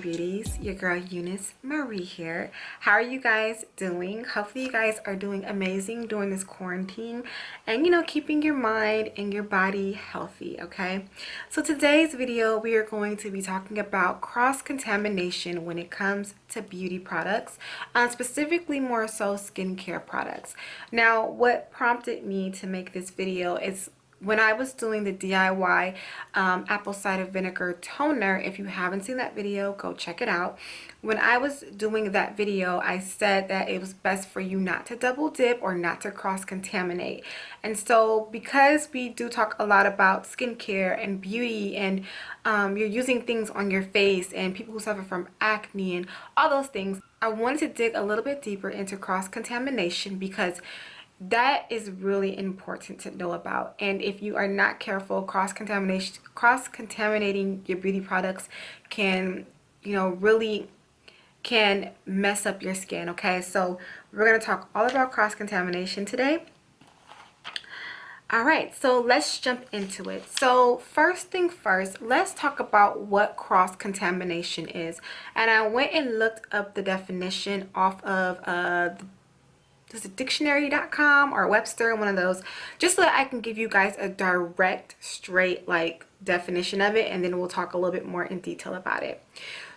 beauties, your girl EuniyceMari here. How are you guys doing? Hopefully you guys are doing amazing during this quarantine and keeping your mind and your body healthy. Okay, so today's video we are going to be talking about cross-contamination when it comes to beauty products, specifically more so skincare products. Now what prompted me to make this video is when I was doing the DIY apple cider vinegar toner. If you haven't seen that video, go check it out. When I was doing that video, I said that it was best for you not to double dip or not to cross-contaminate. And so because we do talk a lot about skincare and beauty and you're using things on your face and people who suffer from acne and all those things, I wanted to dig a little bit deeper into cross-contamination because that is really important to know about. And if you are not careful, cross-contaminating your beauty products can really can mess up your skin. Okay, so we're going to talk all about cross-contamination today. All right, so let's jump into it. So first thing first, let's talk about what cross-contamination is. And I went and looked up the definition off of is it dictionary.com or Webster, one of those, just so that I can give you guys a direct, straight definition of it, and then we'll talk a little bit more in detail about it.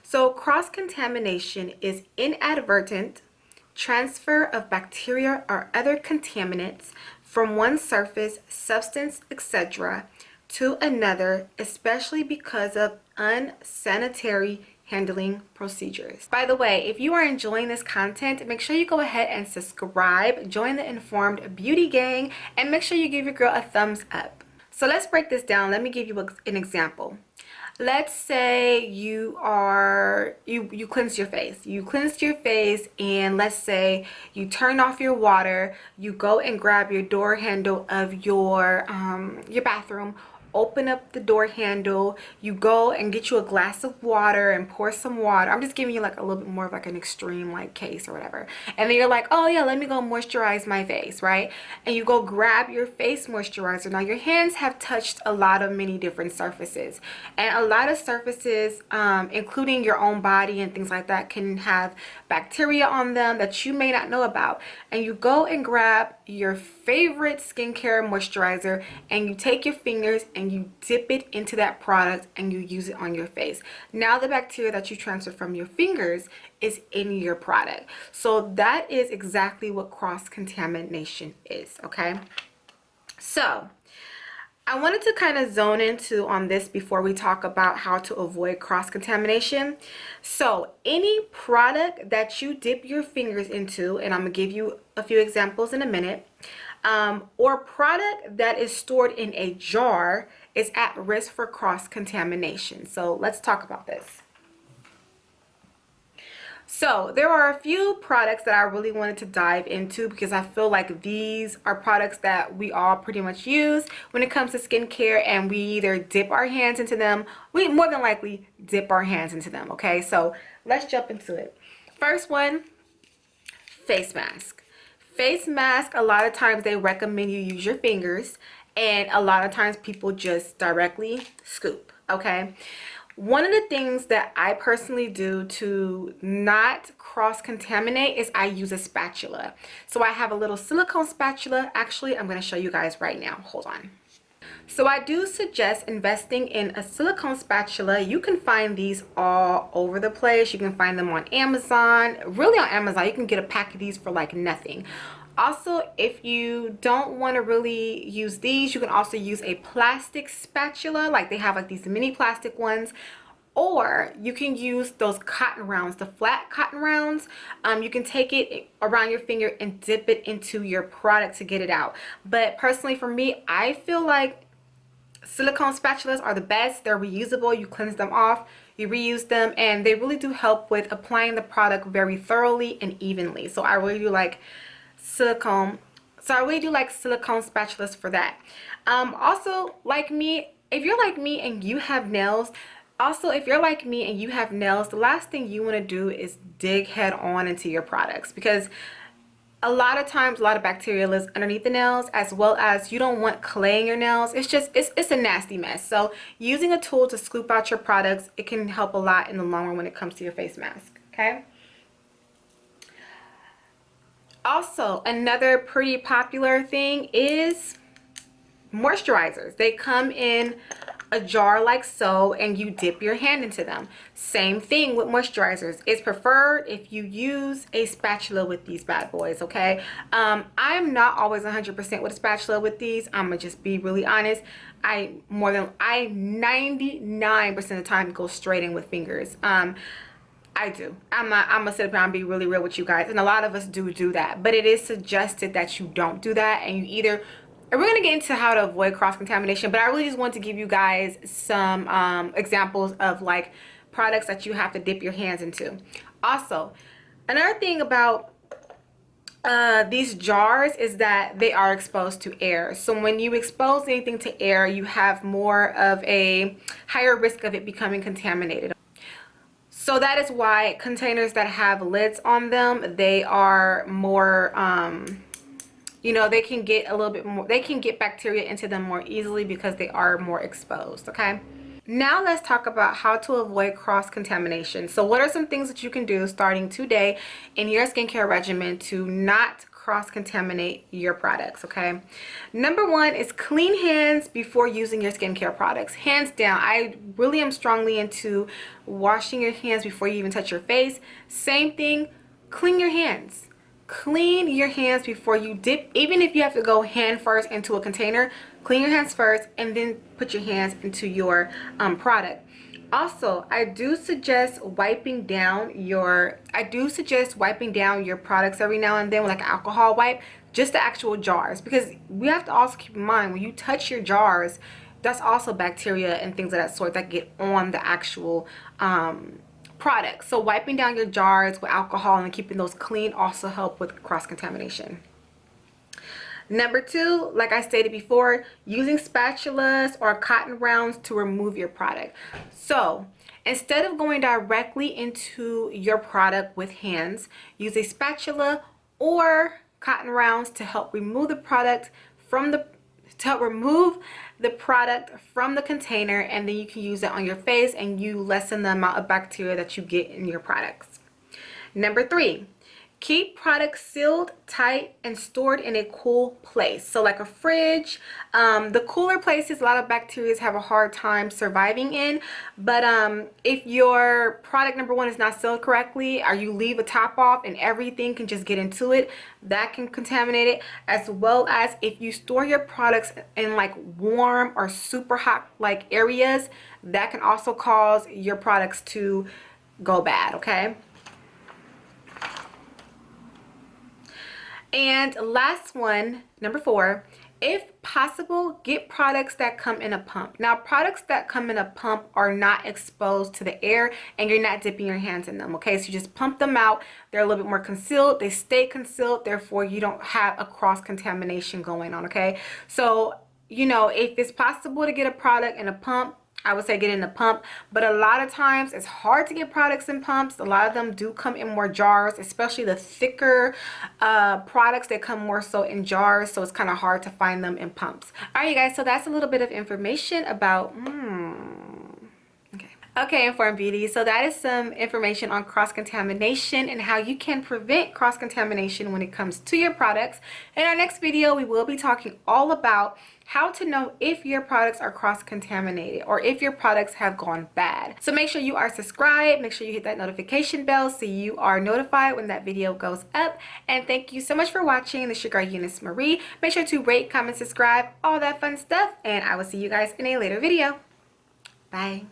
So cross-contamination is inadvertent transfer of bacteria or other contaminants from one surface, substance, etc. to another, especially because of unsanitary handling procedures. By the way, if you are enjoying this content, make sure you go ahead and subscribe, join the Informed Beauty Gang, and make sure you give your girl a thumbs up. So let's break this down. Let me give you an example. Let's say you cleanse your face. You cleansed your face, and let's say you turn off your water, you go and grab your door handle of your bathroom, open up the door handle, you go and get you a glass of water and pour some water. I'm just giving you a little bit more of an extreme case or whatever. And then you're like, oh yeah, let me go moisturize my face, right? And you go grab your face moisturizer. Now your hands have touched many different surfaces, and a lot of surfaces, including your own body and things like that, can have bacteria on them that you may not know about. And you go and grab your favorite skincare moisturizer and you take your fingers and you dip it into that product and you use it on your face. Now the bacteria that you transferred from your fingers is in your product. So that is exactly what cross-contamination is. Okay, so I wanted to kind of zone into on this before we talk about how to avoid cross-contamination. So any product that you dip your fingers into, and I'm gonna give you a few examples in a minute, or product that is stored in a jar is at risk for cross-contamination. So let's talk about this. So there are a few products that I really wanted to dive into because I feel like these are products that we all pretty much use when it comes to skincare, and we either dip our hands into them, we more than likely dip our hands into them. Okay, so let's jump into it. First one, face mask. Face mask, a lot of times they recommend you use your fingers, and a lot of times people just directly scoop. Okay, one of the things that I personally do to not cross-contaminate is I use a spatula. So I have a little silicone spatula. Actually, I'm going to show you guys right now. Hold on. So I do suggest investing in a silicone spatula. You can find these all over the place. You can find them on Amazon. Really, on Amazon, you can get a pack of these for nothing. Also, if you don't want to really use these, you can also use a plastic spatula. They have these mini plastic ones. Or you can use those cotton rounds, the flat cotton rounds. You can take it around your finger and dip it into your product to get it out. But personally for me, I feel like silicone spatulas are the best. They're reusable. You cleanse them off, you reuse them, and they really do help with applying the product very thoroughly and evenly. So I really do like silicone. So I really do like silicone spatulas for that. Also, if you're like me and you have nails, the last thing you want to do is dig head on into your products, because a lot of times a lot of bacteria lives underneath the nails, as well as you don't want clay in your nails. It's just it's a nasty mess. So using a tool to scoop out your products, it can help a lot in the long run when it comes to your face mask. Okay. Also, another pretty popular thing is moisturizers. They come in a jar like so, and you dip your hand into them. Same thing with moisturizers. It's preferred if you use a spatula with these bad boys. Okay, I'm not always 100% with a spatula with these. I'm gonna just be really honest. I 99% of the time go straight in with fingers. I do. I'm gonna sit up here and be really real with you guys, and a lot of us do that, but it is suggested that you don't do that, and you either, and we're gonna get into how to avoid cross-contamination, but I really just want to give you guys some examples of like products that you have to dip your hands into. Also, another thing about these jars is that they are exposed to air. So when you expose anything to air, you have more of a higher risk of it becoming contaminated. So that is why containers that have lids on them, they are more, you know, they can get a little bit more, they can get bacteria into them more easily because they are more exposed. Okay. Now let's talk about how to avoid cross-contamination. So what are some things that you can do starting today in your skincare regimen to not cross-contaminate your products? Okay, number one is clean hands before using your skincare products. Hands down, I really am strongly into washing your hands before you even touch your face. Same thing, clean your hands. Clean your hands before you dip. Even if you have to go hand first into a container, clean your hands first and then put your hands into your product. Also, I do suggest wiping down your products every now and then with like an alcohol wipe, just the actual jars, because we have to also keep in mind when you touch your jars, that's also bacteria and things of that sort that get on the actual product. So wiping down your jars with alcohol and keeping those clean also help with cross-contamination. Number two, like I stated before, using spatulas or cotton rounds to remove your product. So instead of going directly into your product with hands, use a spatula or cotton rounds to help remove the product from the container, and then you can use it on your face and you lessen the amount of bacteria that you get in your products. Number three, keep products sealed tight and stored in a cool place. So like a fridge, the cooler places a lot of bacteria have a hard time surviving in. But if your product, number one, is not sealed correctly, or you leave a top off and everything can just get into it, that can contaminate it. As well as if you store your products in like warm or super hot like areas, that can also cause your products to go bad. Okay. And last one, number four, if possible, get products that come in a pump. Now, products that come in a pump are not exposed to the air and you're not dipping your hands in them. Okay, so you just pump them out. They're a little bit more concealed. They stay concealed. Therefore, you don't have a cross-contamination going on. Okay, so, you know, if it's possible to get a product in a pump, I would say get in the pump, but a lot of times it's hard to get products in pumps. A lot of them do come in more jars, especially the thicker products that come more so in jars, so it's kind of hard to find them in pumps. All right, you guys, so that's a little bit of information about Okay, Informed Beauty. So that is some information on cross-contamination and how you can prevent cross-contamination when it comes to your products. In our next video, we will be talking all about how to know if your products are cross-contaminated or if your products have gone bad. So make sure you are subscribed. Make sure you hit that notification bell so you are notified when that video goes up. And thank you so much for watching. This is your girl, EuniyceMari. Make sure to rate, comment, subscribe, all that fun stuff. And I will see you guys in a later video. Bye.